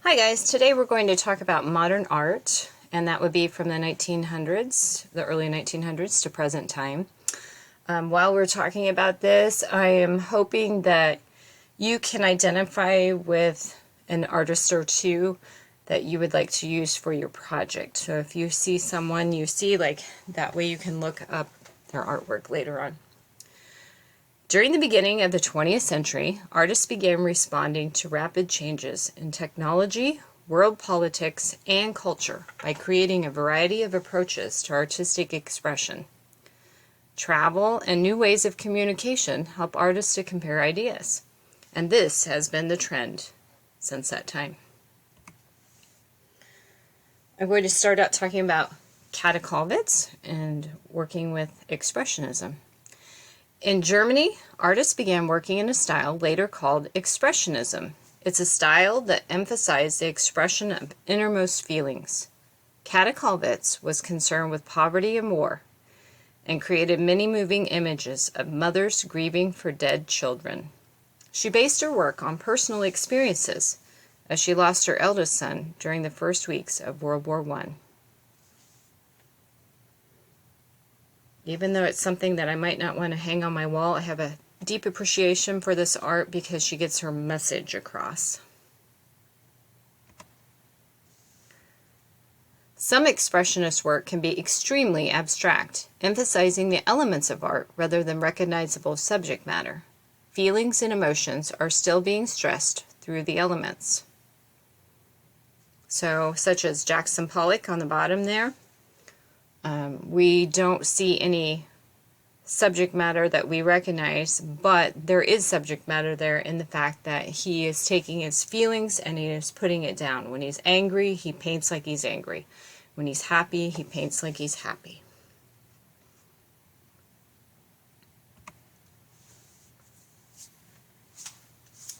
Hi guys, today we're going to talk about modern art, and that would be from the 1900s, the early 1900s to present time. While we're talking about this, I am hoping that you can identify with an artist or two that you would like to use for your project. So if you see someone you see, like that way you can look up their artwork later on. During the beginning of the 20th century, artists began responding to rapid changes in technology, world politics, and culture by creating a variety of approaches to artistic expression. Travel and new ways of communication help artists to compare ideas, and this has been the trend since that time. I'm going to start out talking about Kinetic and working with Expressionism. In Germany, artists began working in a style later called Expressionism. It's a style that emphasized the expression of innermost feelings. Kinetic was concerned with poverty and war, and created many moving images of mothers grieving for dead children. She based her work on personal experiences, as she lost her eldest son during the first weeks of World War I. Even though it's something that I might not want to hang on my wall, I have a deep appreciation for this art because she gets her message across. Some expressionist work can be extremely abstract, emphasizing the elements of art rather than recognizable subject matter. Feelings and emotions are still being stressed through the elements. So, such as Jackson Pollock on the bottom there. We don't see any subject matter that we recognize, but there is subject matter there in the fact that he is taking his feelings and he is putting it down. When he's angry, he paints like he's angry. When he's happy, he paints like he's happy.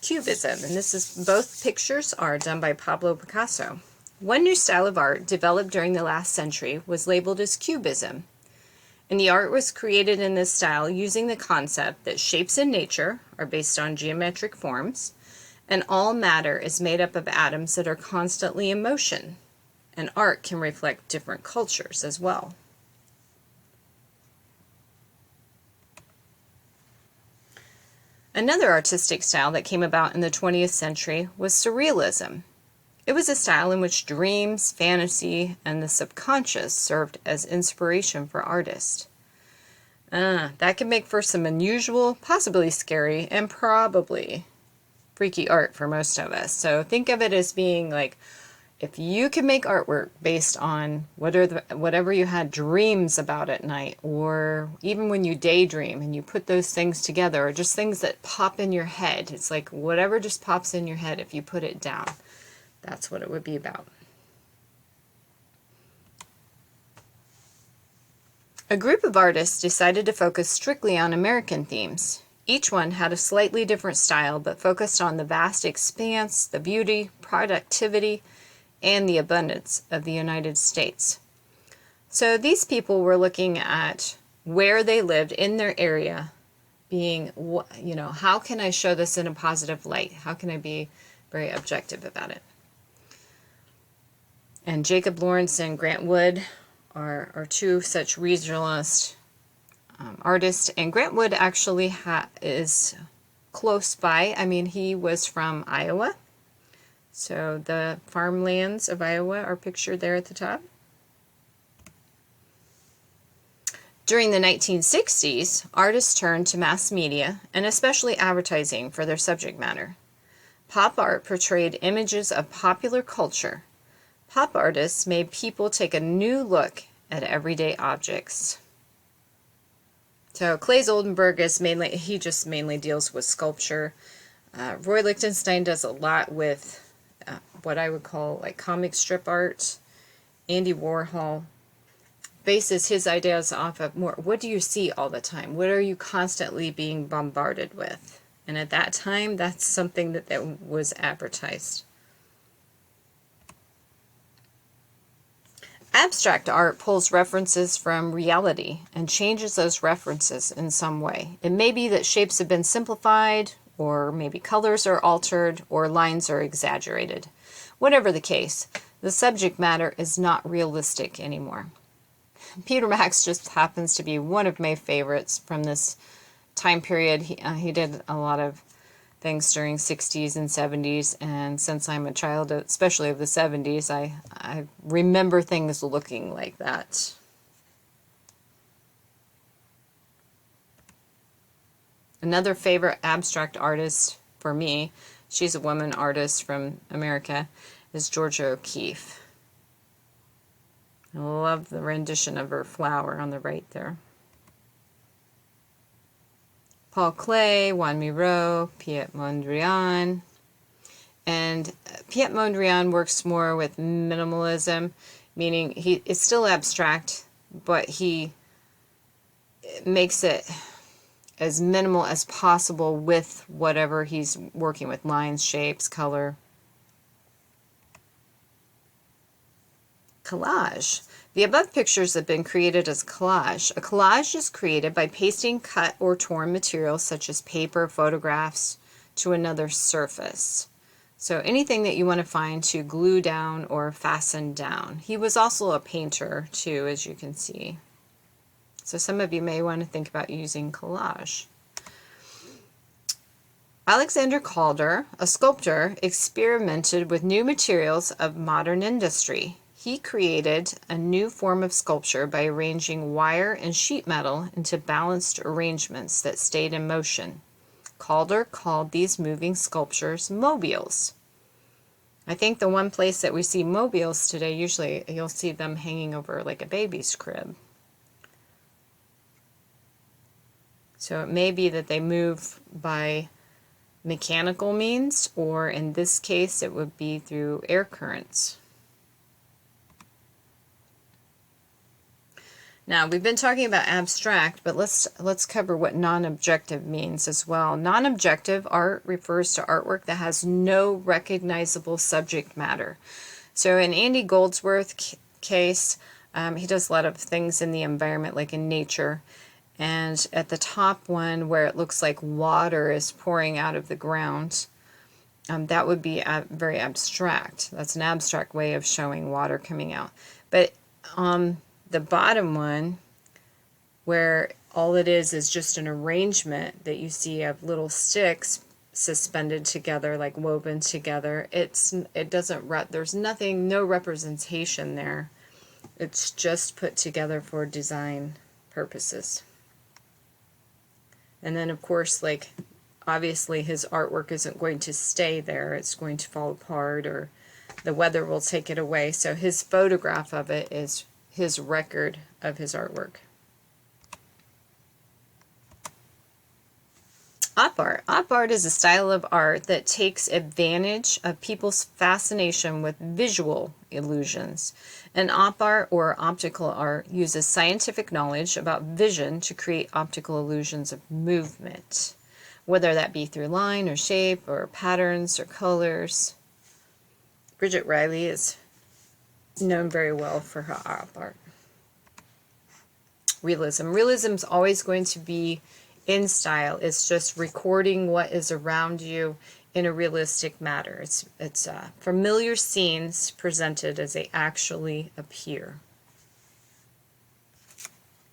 Cubism, and this is both pictures are done by Pablo Picasso. One new style of art developed during the last century was labeled as Cubism, and the art was created in this style using the concept that shapes in nature are based on geometric forms, and all matter is made up of atoms that are constantly in motion, and art can reflect different cultures as well. Another artistic style that came about in the 20th century was Surrealism. It was a style in which dreams, fantasy, and the subconscious served as inspiration for artists. That can make for some unusual, possibly scary, and probably freaky art for most of us. So think of it as being like, if you can make artwork based on whatever you had dreams about at night, or even when you daydream and you put those things together, or just things that pop in your head. It's like whatever just pops in your head if you put it down. That's what it would be about. A group of artists decided to focus strictly on American themes. Each one had a slightly different style, but focused on the vast expanse, the beauty, productivity, and the abundance of the United States. So these people were looking at where they lived in their area, being, how can I show this in a positive light? How can I be very objective about it? And Jacob Lawrence and Grant Wood are two such regionalist artists. And Grant Wood actually is close by. I mean, he was from Iowa. So the farmlands of Iowa are pictured there at the top. During the 1960s, artists turned to mass media, and especially advertising, for their subject matter. Pop art portrayed images of popular culture. Pop artists made people take a new look at everyday objects. So Claes Oldenburg is mainly deals with sculpture. Roy Lichtenstein does a lot with what I would call like comic strip art. Andy Warhol bases his ideas off of more, what do you see all the time? What are you constantly being bombarded with? And at that time, that's something that was advertised. Abstract art pulls references from reality and changes those references in some way. It may be that shapes have been simplified or maybe colors are altered, or lines are exaggerated. Whatever the case, the subject matter is not realistic anymore. Peter Max just happens to be one of my favorites from this time period. He did a lot of things during 60s and 70s, and since I'm a child, especially of the 70s, I remember things looking like that. Another favorite abstract artist for me, she's a woman artist from America, is Georgia O'Keeffe. I love the rendition of her flower on the right there. Paul Klee, Juan Miro, Piet Mondrian. And Piet Mondrian works more with minimalism, meaning it's still abstract, but he makes it as minimal as possible with whatever he's working with, lines, shapes, color. Collage. The above pictures have been created as collage. A collage is created by pasting cut or torn materials such as paper, photographs, to another surface. So anything that you want to find to glue down or fasten down. He was also a painter too, as you can see. So some of you may want to think about using collage. Alexander Calder, a sculptor, experimented with new materials of modern industry. He created a new form of sculpture by arranging wire and sheet metal into balanced arrangements that stayed in motion. Calder called these moving sculptures mobiles. I think the one place that we see mobiles today, usually you'll see them hanging over like a baby's crib. So it may be that they move by mechanical means, or in this case it would be through air currents. Now, we've been talking about abstract, but let's cover what non-objective means as well. Non-objective art refers to artwork that has no recognizable subject matter. So in Andy Goldsworth's case, he does a lot of things in the environment, like in nature. And at the top one, where it looks like water is pouring out of the ground, that would be very abstract. That's an abstract way of showing water coming out. But the bottom one, where all it is just an arrangement that you see of little sticks suspended together, like woven together, there's nothing, no representation there. It's just put together for design purposes. And then of course, like, obviously his artwork isn't going to stay there. It's going to fall apart, or the weather will take it away. So his photograph of it is his record of his artwork. Op art. Op art is a style of art that takes advantage of people's fascination with visual illusions. An op art or optical art uses scientific knowledge about vision to create optical illusions of movement, whether that be through line or shape or patterns or colors. Bridget Riley is known very well for her op art. Realism. Realism is always going to be in style. It's just recording what is around you in a realistic manner. It's familiar scenes presented as they actually appear.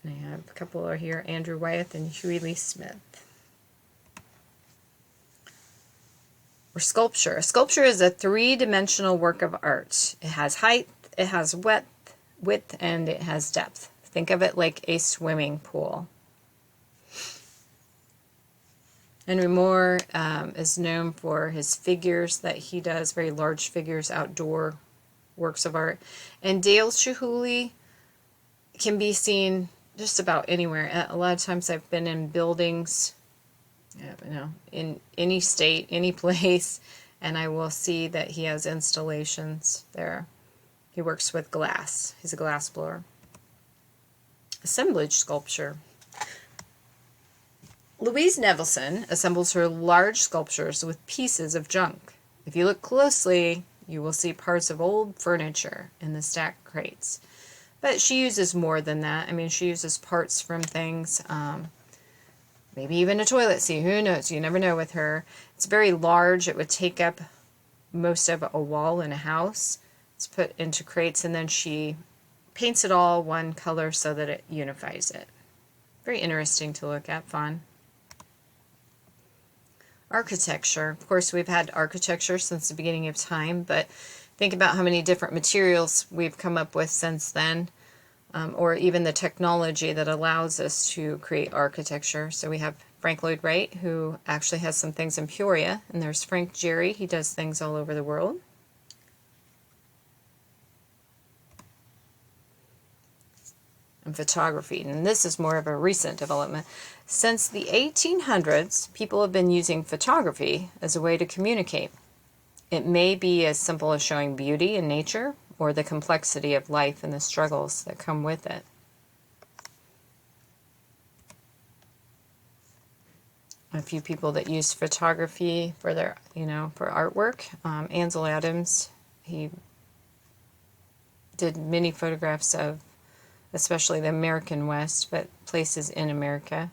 And I have a couple are here, Andrew Wyeth and Huey Lee Smith. Or sculpture. A sculpture is a three-dimensional work of art. It has height, it has width, and it has depth. Think of it like a swimming pool. Henry Moore is known for his figures that he does, very large figures, outdoor works of art. And Dale Chihuly can be seen just about anywhere. A lot of times I've been in buildings, in any state, any place, and I will see that he has installations there. He works with glass. He's a glass blower. Assemblage sculpture. Louise Nevelson assembles her large sculptures with pieces of junk. If you look closely, you will see parts of old furniture in the stacked crates. But she uses more than that. I mean, she uses parts from things. maybe even a toilet seat. Who knows? You never know with her. It's very large. It would take up most of a wall in a house. It's put into crates, and then she paints it all one color so that it unifies it. Very interesting to look at, fun. Architecture. Of course, we've had architecture since the beginning of time, but think about how many different materials we've come up with since then, or even the technology that allows us to create architecture. So we have Frank Lloyd Wright, who actually has some things in Peoria, and there's Frank Gehry. He does things all over the world. And photography, and this is more of a recent development. Since the 1800s, people have been using photography as a way to communicate. It may be as simple as showing beauty in nature or the complexity of life and the struggles that come with it. A few people that use photography for their, for artwork. Ansel Adams, he did many photographs of especially the American West, but places in America.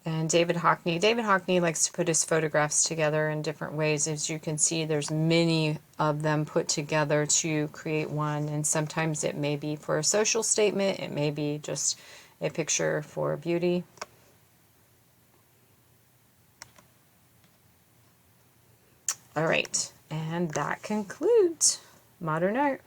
And David Hockney. David Hockney likes to put his photographs together in different ways. As you can see, there's many of them put together to create one, and sometimes it may be for a social statement, it may be just a picture for beauty. All right, and that concludes modern art.